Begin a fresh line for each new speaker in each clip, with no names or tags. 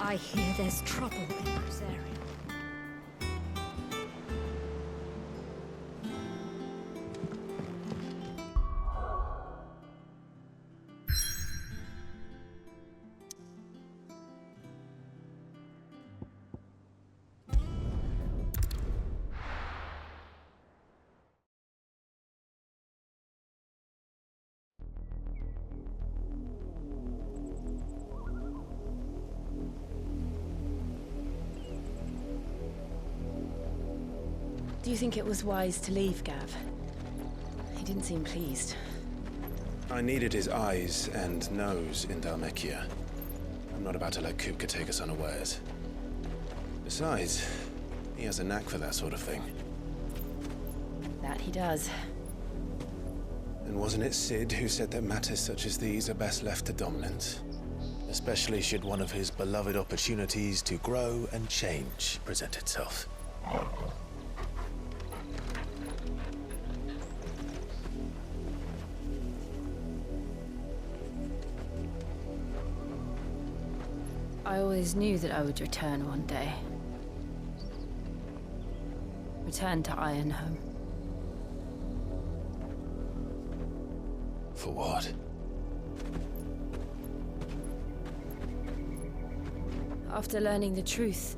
I hear there's trouble in Rosaria.
Do you think it was wise to leave, Gav? He didn't seem pleased.
I needed his eyes and nose in Dhalmekia. I'm not about to let Kupka take us unawares. Besides, he has a knack for that sort of thing.
That he does.
And wasn't it Sid who said that matters such as these are best left to dominance? Especially should one of his beloved opportunities to grow and change present itself.
I always knew that I would return one day. Return to Ironhome.
For what?
After learning the truth,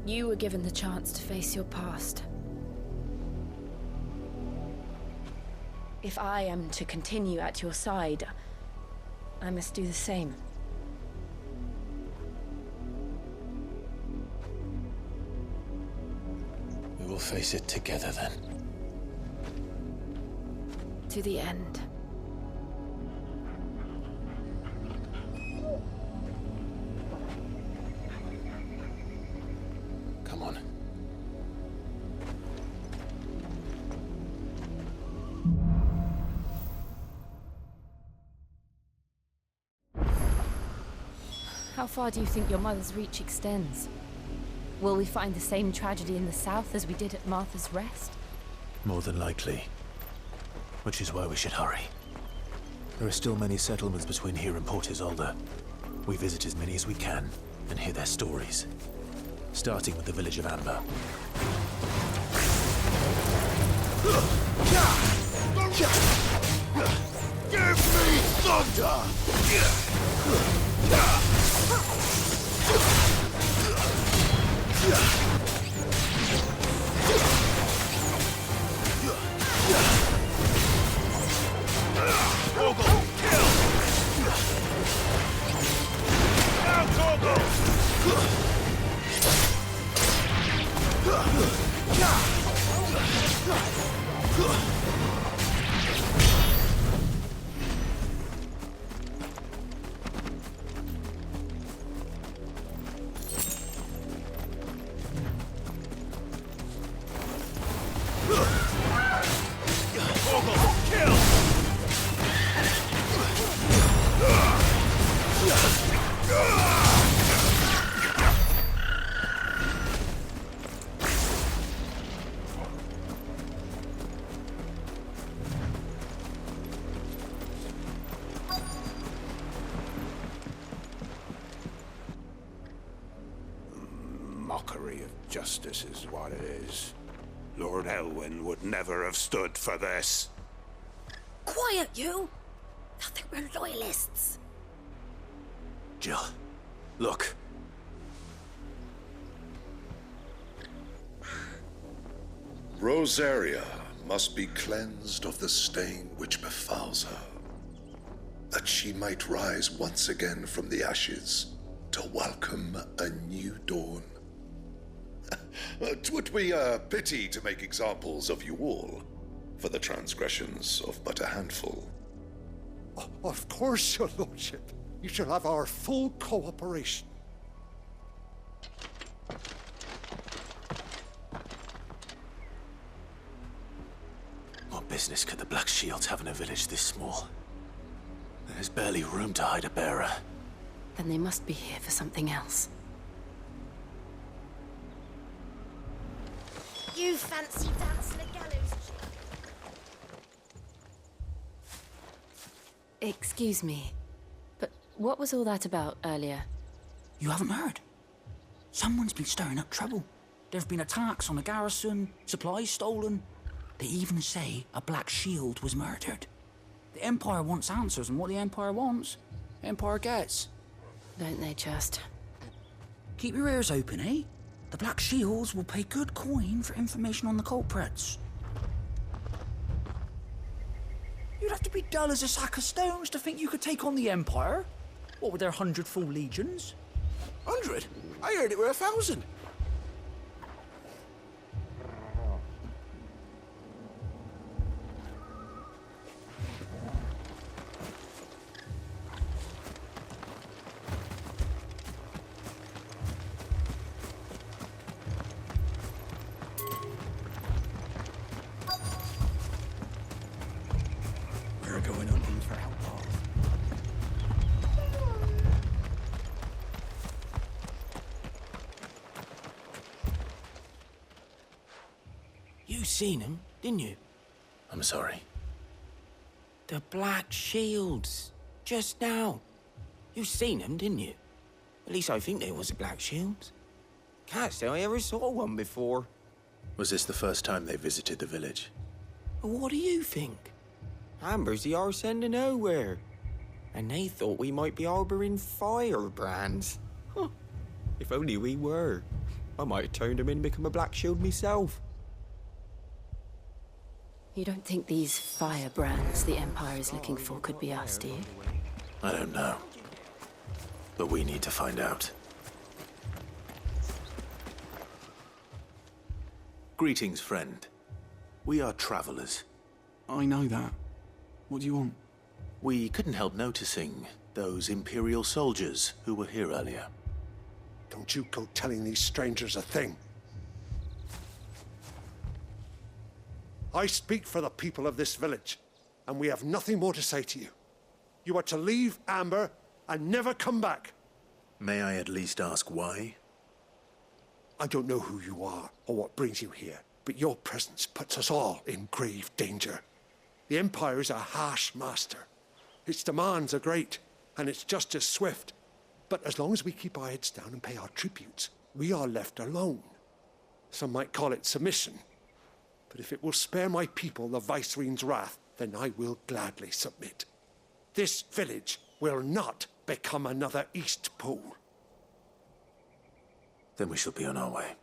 you were given the chance to face your past. If I am to continue at your side, I must do the same.
We will face it together then.
To the end.
Come on.
How far do you think your mother's reach extends? Will we find the same tragedy in the south as we did at Martha's Rest?
More than likely. Which is why we should hurry. There are still many settlements between here and Port Isolde. We visit as many as we can and hear their stories. Starting with the village of Amber.
Give me thunder! Gogo, kill! Now, Gogo! Mockery of justice is what it is. Lord Elwyn would never have stood for this.
Quiet, you! I think we're loyalists.
Jill, look.
Rosaria must be cleansed of the stain which befouls her, that she might rise once again from the ashes to welcome a new dawn. 'Twould be a pity to make examples of you all, for the transgressions of but a handful.
Of course, your lordship. You shall have our full cooperation.
What business could the Black Shields have in a village this small? There's barely room to hide a bearer.
Then they must be here for something else.
You fancy dancing a gallows chick?
Excuse me, but what was all that about earlier?
You haven't heard? Someone's been stirring up trouble. There have been attacks on the garrison, supplies stolen. They even say a Black Shield was murdered. The Empire wants answers, and what the Empire wants, Empire gets.
Don't they just?
Keep your ears open, eh? The Black Shields will pay good coin for information on the culprits. You'd have to be dull as a sack of stones to think you could take on the Empire. What with their 100 full legions?
100? I heard it were 1,000.
We're going hunting for outlaws.
You seen him, didn't you?
I'm sorry.
The Black Shields. Just now. You seen them, didn't you? At least I think there was a Black Shield. Can't say I ever saw one before.
Was this the first time they visited the village?
What do you think? Amber's the arse end of nowhere. And they thought we might be harbouring firebrands. Huh. If only we were. I might have turned them in and become a Black Shield myself.
You don't think these firebrands the Empire is looking for could be us, do you?
I don't know. But we need to find out. Greetings, friend. We are travelers.
I know that. What do you want?
We couldn't help noticing those Imperial soldiers who were here earlier.
Don't you go telling these strangers a thing. I speak for the people of this village, and we have nothing more to say to you. You are to leave Amber and never come back.
May I at least ask why?
I don't know who you are or what brings you here, but your presence puts us all in grave danger. The Empire is a harsh master. Its demands are great, and its justice swift. But as long as we keep our heads down and pay our tributes, we are left alone. Some might call it submission. But if it will spare my people the Viceroy's wrath, then I will gladly submit. This village will not become another East Pole.
Then we shall be on our way.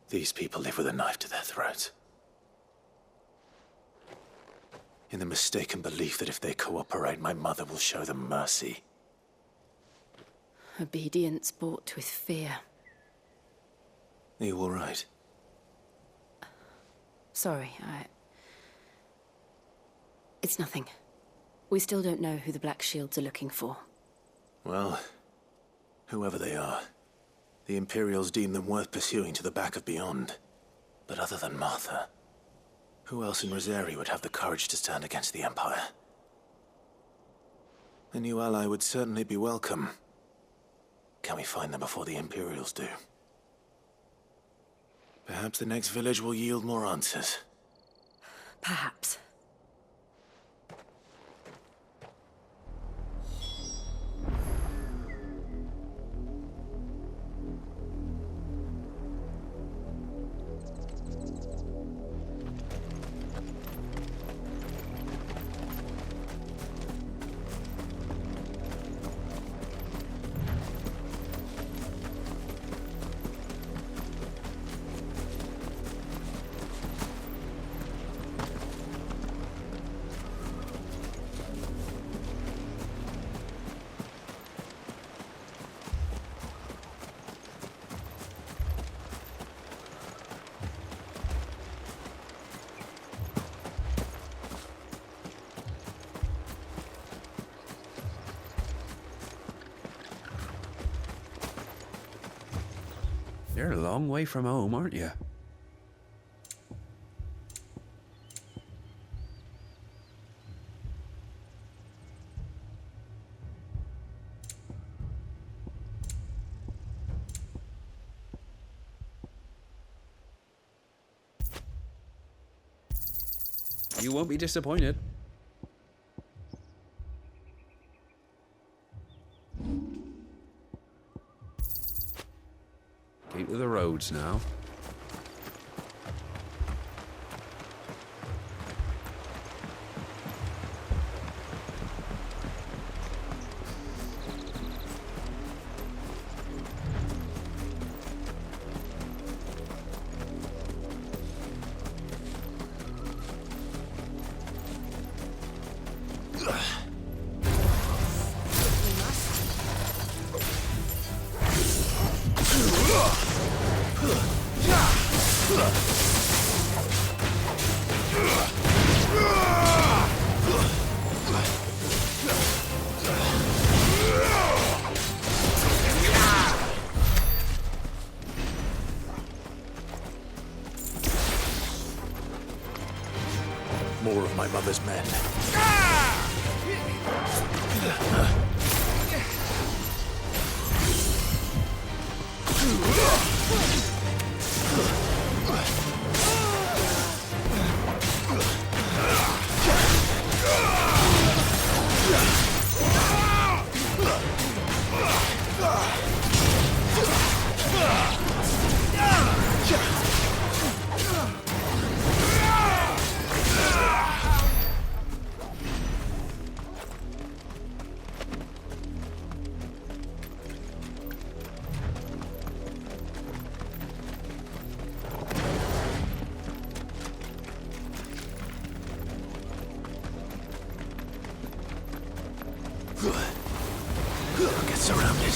These people live with a knife to their throats. In the mistaken belief that if they cooperate, my mother will show them mercy.
Obedience bought with fear.
Are you all right?
Sorry, It's nothing. We still don't know who the Black Shields are looking for.
Well, whoever they are, the Imperials deem them worth pursuing to the back of beyond. But other than Martha, who else in Rosari would have the courage to stand against the Empire? A new ally would certainly be welcome. Can we find them before the Imperials do? Perhaps the next village will yield more answers.
Perhaps.
You're a long way from home, aren't you? You won't be disappointed. Keep to the roads now.
More of my mother's men. Get surrounded.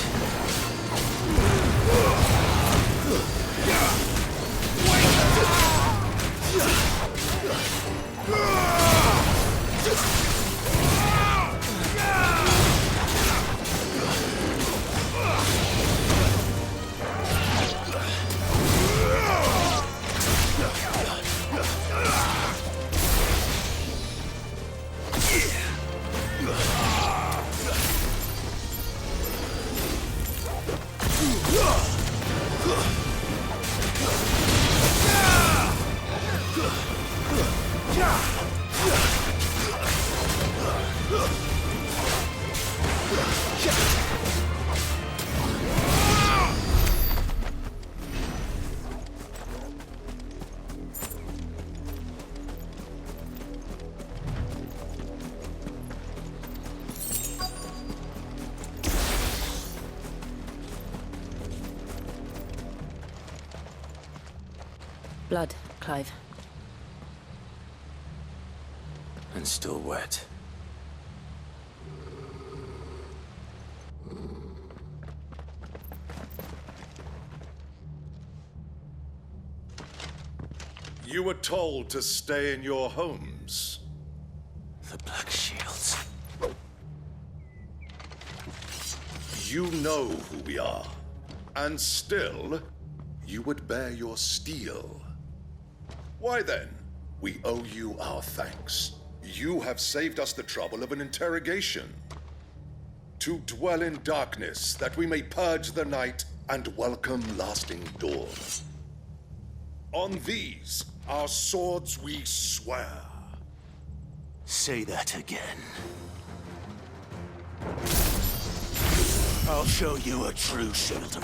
Blood, Clive.
And still wet.
You were told to stay in your homes.
The Black Shields.
You know who we are. And still, you would bear your steel. Why then, we owe you our thanks. You have saved us the trouble of an interrogation. To dwell in darkness, that we may purge the night and welcome lasting dawn. On these, our swords we swear.
Say that again. I'll show you a true shield of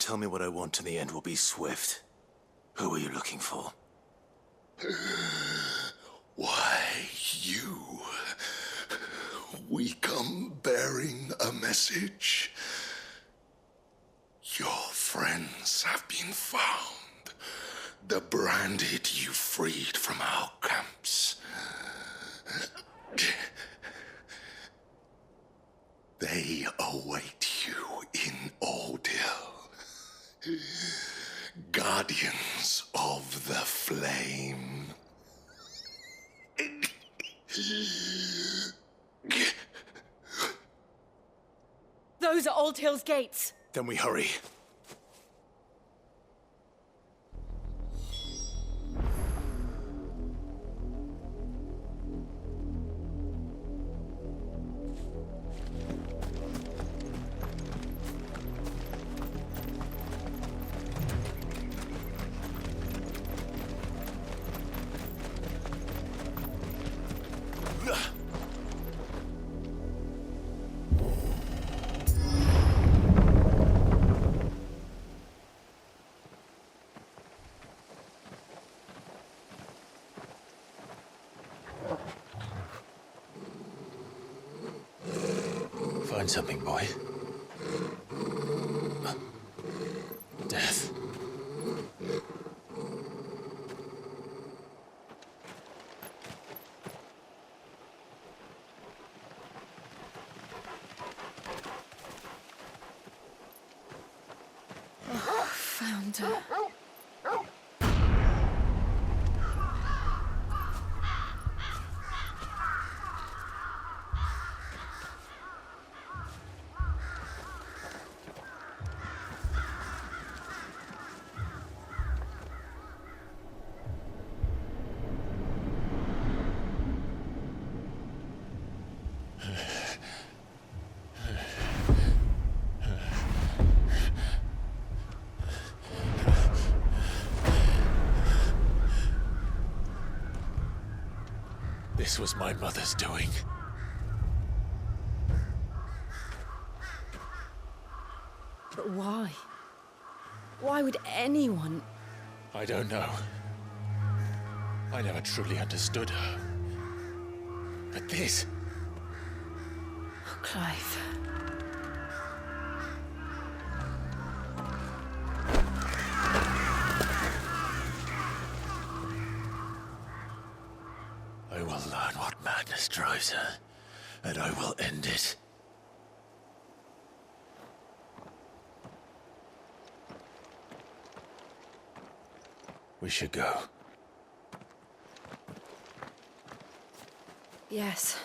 tell me what I want and the end will be swift. Who are you looking for?
Why, you. We come bearing a message. Your friends have been found. The branded you freed from our camps. They await you in Ordeal. Guardians of the Flame.
Those are Old Hill's gates.
Then we hurry. Find something, boy. Death.
Found her.
This was my mother's doing.
But why? Why would anyone...
I don't know. I never truly understood her. But this...
Oh, Clive.
I will learn what madness drives her, and I will end it. We should go.
Yes.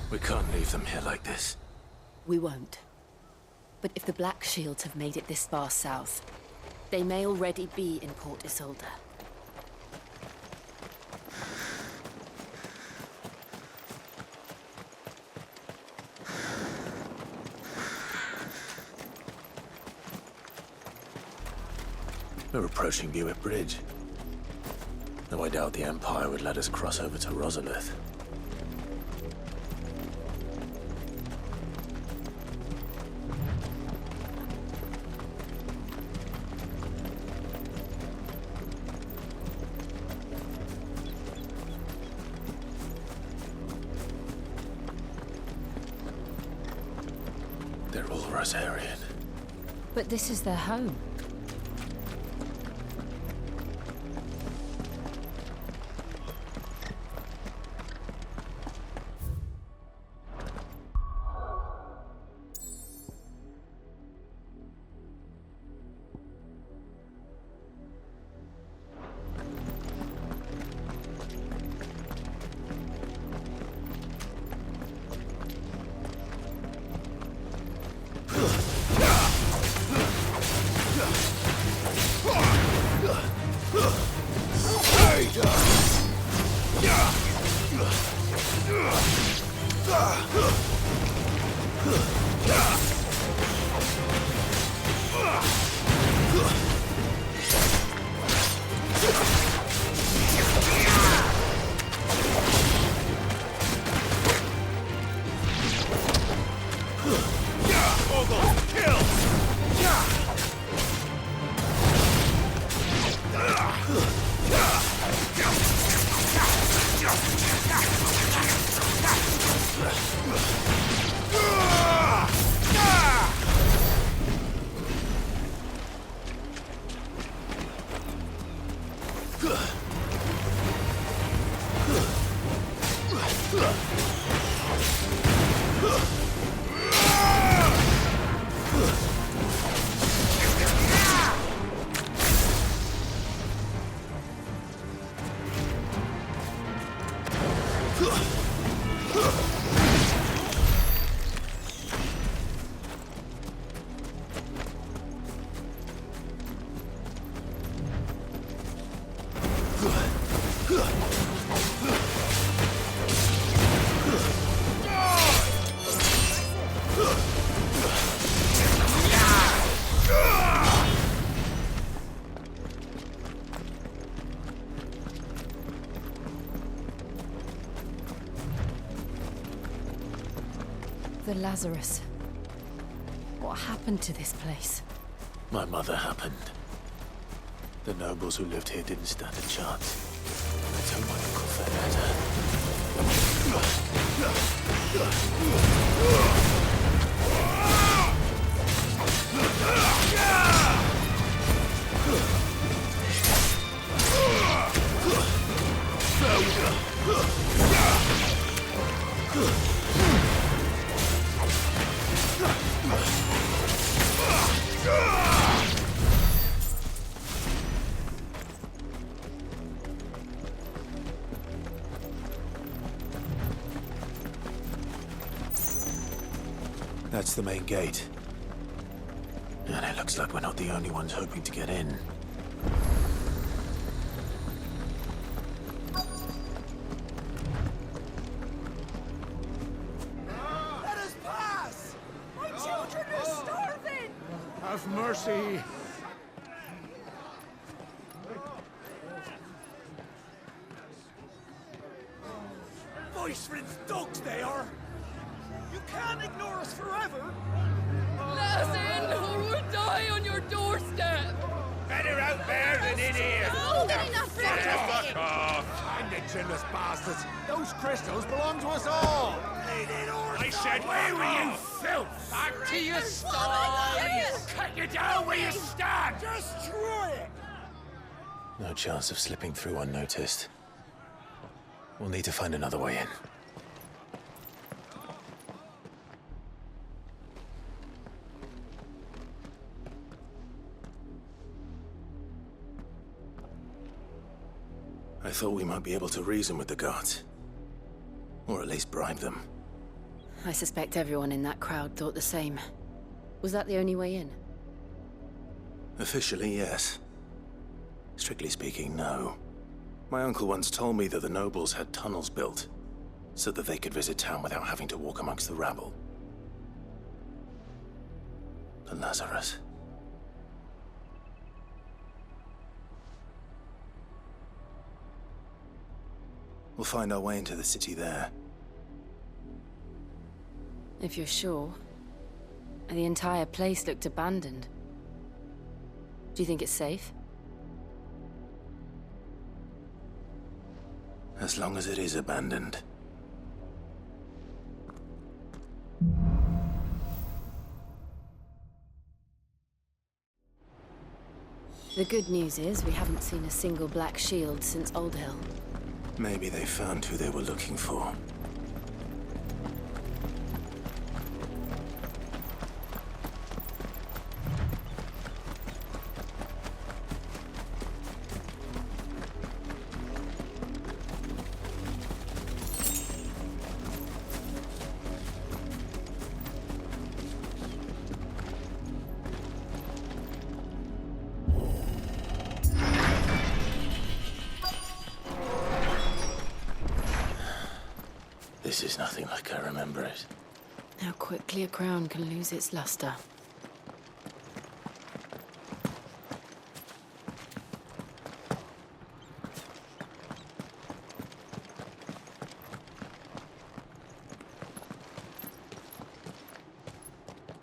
We can't leave them here like this.
We won't. But if the Black Shields have made it this far south, they may already be in Port Isolde.
We're approaching Buick Bridge. Though I doubt the Empire would let us cross over to Rosalith. They're all Rosarian.
But this is their home. the Lazarus. What happened to this place?
My mother happened. The nobles who lived here didn't stand a chance. I told my uncle fair That's the main gate. And it looks like we're not the only ones hoping to get in.
Let us pass! My children are starving! Have mercy! Voice-rinsed dogs they are! You can't ignore us forever!
Let us in, or we'll die on your doorstep!
Better out there than in here!
Fuck off!
And the chinless bastards! Those crystals belong to us all! I said, where were you, filth? Back to your sties! Cut you down where you stand! Destroy it!
No chance of slipping through unnoticed. We'll need to find another way in. I thought we might be able to reason with the guards. Or at least bribe them.
I suspect everyone in that crowd thought the same. Was that the only way in?
Officially, yes. Strictly speaking, no. My uncle once told me that the nobles had tunnels built, so that they could visit town without having to walk amongst the rabble. The Lazarus. We'll find our way into the city there.
If you're sure. The entire place looked abandoned. Do you think it's safe?
As long as it is abandoned.
The good news is we haven't seen a single black shield since Old Hill.
Maybe they found who they were looking for. This is nothing like I remember it.
How quickly a crown can lose its luster.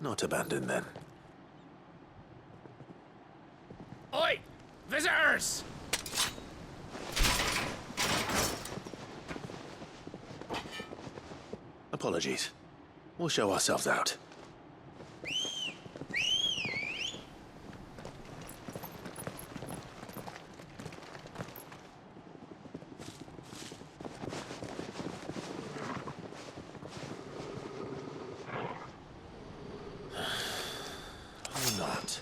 Not abandoned, then.
Oi! Visitors!
Apologies. We'll show ourselves out. Or not.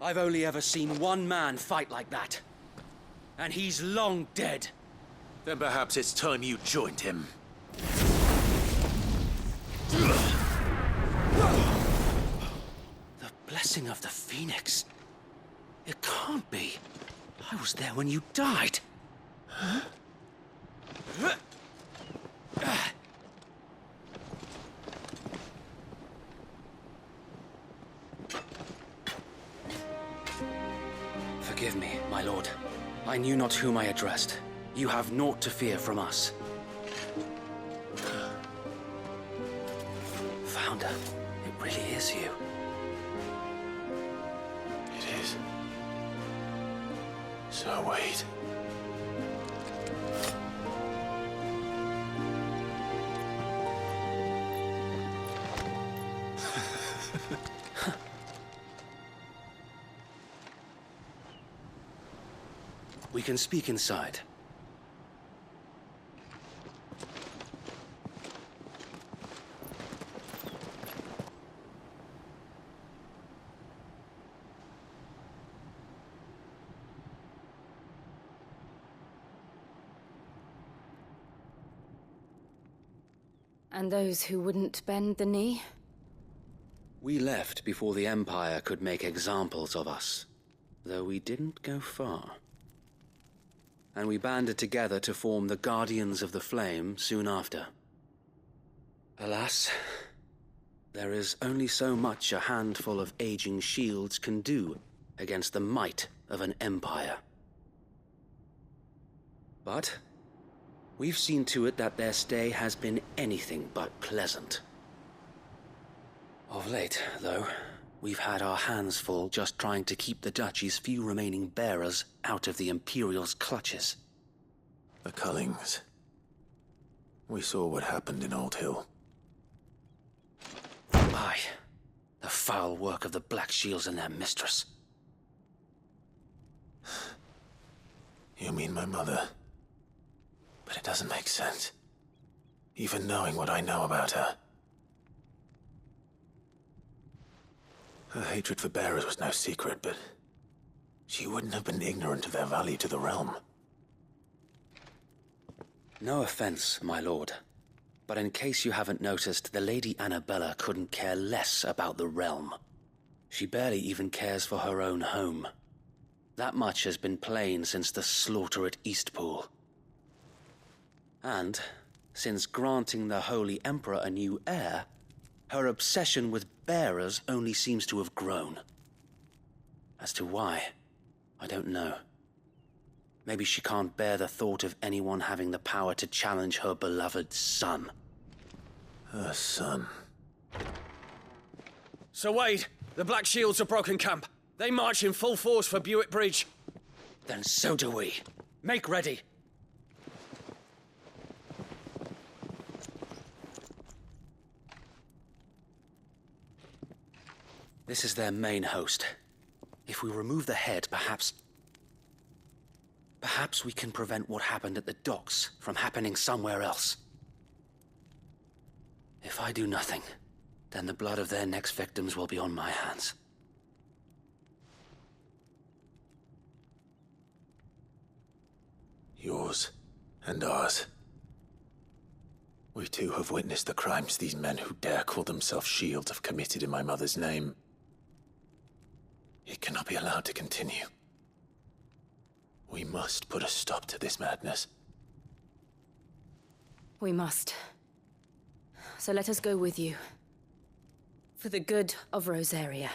I've only ever seen one man fight like that. And he's long dead.
Then perhaps it's time you joined him.
The blessing of the Phoenix. It can't be. I was there when you died. Huh? Forgive me, my lord. I knew not whom I addressed. You have naught to fear from us. Founder, it really is you.
It is. So wait.
We can speak inside.
And those who wouldn't bend the knee?
We left before the Empire could make examples of us, though we didn't go far. And we banded together to form the Guardians of the Flame soon after. Alas, there is only so much a handful of aging shields can do against the might of an empire. But we've seen to it that their stay has been anything but pleasant. Of late, though, we've had our hands full just trying to keep the Duchy's few remaining bearers out of the Imperial's clutches.
The Cullings. We saw what happened in Old Hill.
Aye. The foul work of the Black Shields and their mistress.
You mean my mother? But it doesn't make sense. Even knowing what I know about her. Her hatred for bearers was no secret, but she wouldn't have been ignorant of their value to the realm.
No offense, my lord. But in case you haven't noticed, the Lady Annabella couldn't care less about the realm. She barely even cares for her own home. That much has been plain since the slaughter at Eastpool. And, since granting the Holy Emperor a new heir, her obsession with bearers only seems to have grown. As to why, I don't know. Maybe she can't bear the thought of anyone having the power to challenge her beloved son.
Her son.
Sir Wade, the Black Shields have broken camp. They march in full force for Buick Bridge.
Then so do we. Make ready. This is their main host. If we remove the head, perhaps we can prevent what happened at the docks from happening somewhere else. If I do nothing, then the blood of their next victims will be on my hands.
Yours and ours. We too have witnessed the crimes these men who dare call themselves shields have committed in my mother's name. It cannot be allowed to continue. We must put a stop to this madness.
We must. So let us go with you. For the good of Rosaria.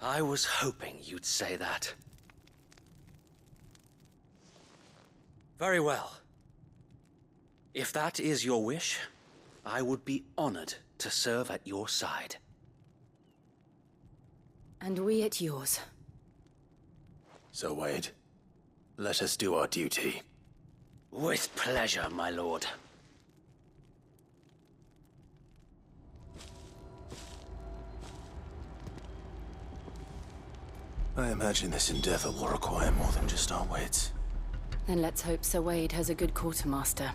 I was hoping you'd say that. Very well. If that is your wish, I would be honored to serve at your side.
And we at yours.
So, Wade, let us do our duty.
With pleasure, my lord.
I imagine this endeavor will require more than just our wits.
Then let's hope Sir Wade has a good quartermaster.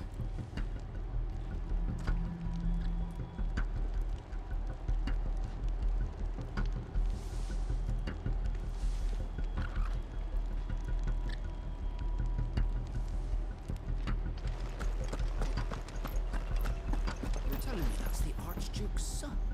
Magic's son.